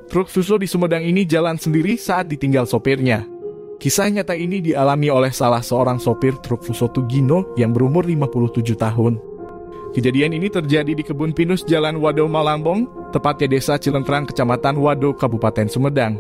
Truk Fuso di Sumedang ini jalan sendiri saat ditinggal sopirnya. Kisah nyata ini dialami oleh salah seorang sopir truk Fuso Tugino yang berumur 57 tahun. Kejadian ini terjadi di Kebun Pinus Jalan Wado Malambong, tepatnya Desa Cilentrang, Kecamatan Wado, Kabupaten Sumedang.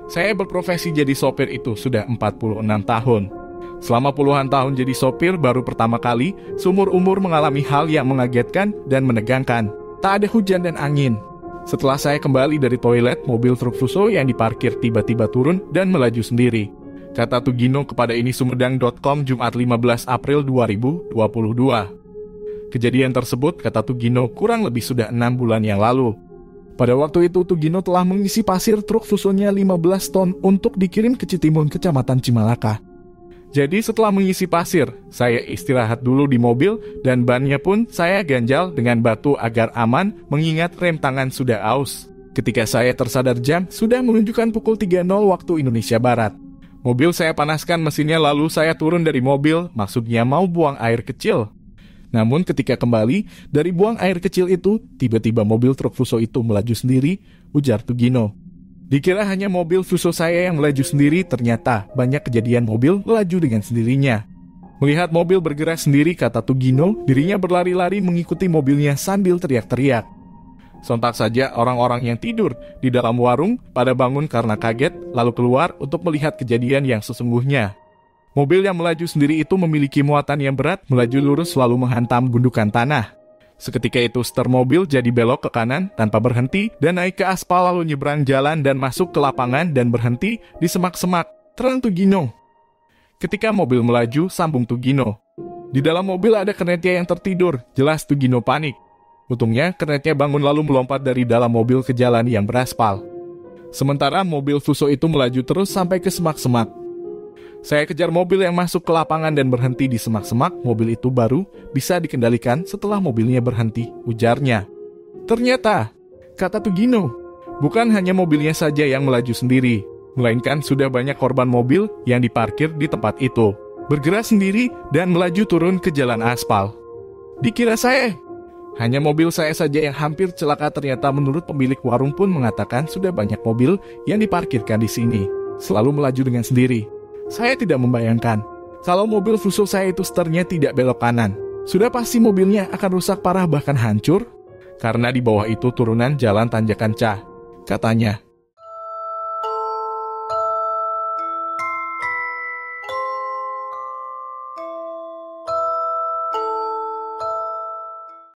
Saya berprofesi jadi sopir itu sudah 46 tahun. Selama puluhan tahun jadi sopir, baru pertama kali seumur umur mengalami hal yang mengagetkan dan menegangkan. Tak ada hujan dan angin. Setelah saya kembali dari toilet, mobil truk Fuso yang diparkir tiba-tiba turun dan melaju sendiri. Kata Tugino kepada inisumedang.com Jumat 15 April 2022. Kejadian tersebut, kata Tugino, kurang lebih sudah 6 bulan yang lalu. Pada waktu itu, Tugino telah mengisi pasir truk Fusonya 15 ton untuk dikirim ke Citimun, Kecamatan Cimalaka. Jadi setelah mengisi pasir, saya istirahat dulu di mobil dan bannya pun saya ganjal dengan batu agar aman mengingat rem tangan sudah aus. Ketika saya tersadar jam, sudah menunjukkan pukul 3.00 waktu Indonesia Barat. Mobil saya panaskan mesinnya lalu saya turun dari mobil, maksudnya mau buang air kecil. Namun ketika kembali dari buang air kecil itu, tiba-tiba mobil truk Fuso itu melaju sendiri, ujar Tugino. Dikira hanya mobil Fuso saya yang melaju sendiri, ternyata banyak kejadian mobil melaju dengan sendirinya. Melihat mobil bergerak sendiri, kata Tugino, dirinya berlari-lari mengikuti mobilnya sambil teriak-teriak. Sontak saja orang-orang yang tidur di dalam warung pada bangun karena kaget, lalu keluar untuk melihat kejadian yang sesungguhnya. Mobil yang melaju sendiri itu memiliki muatan yang berat, melaju lurus lalu menghantam gundukan tanah. Seketika itu setir mobil jadi belok ke kanan tanpa berhenti dan naik ke aspal lalu nyebrang jalan dan masuk ke lapangan dan berhenti di semak-semak, terang Tugino. Ketika mobil melaju, sambung Tugino. Di dalam mobil ada Kernetia yang tertidur, jelas Tugino panik. Untungnya Kernetia bangun lalu melompat dari dalam mobil ke jalan yang beraspal. Sementara mobil Fuso itu melaju terus sampai ke semak-semak. Saya kejar mobil yang masuk ke lapangan dan berhenti di semak-semak, mobil itu baru bisa dikendalikan setelah mobilnya berhenti, ujarnya. Ternyata, kata Tugino, bukan hanya mobilnya saja yang melaju sendiri, melainkan sudah banyak korban mobil yang diparkir di tempat itu, bergerak sendiri dan melaju turun ke jalan aspal. Dikira saya, hanya mobil saya saja yang hampir celaka, ternyata menurut pemilik warung pun mengatakan sudah banyak mobil yang diparkirkan di sini, selalu melaju dengan sendiri. Saya tidak membayangkan, kalau mobil Fuso saya itu setirnya tidak belok kanan, sudah pasti mobilnya akan rusak parah bahkan hancur, karena di bawah itu turunan jalan tanjakan katanya.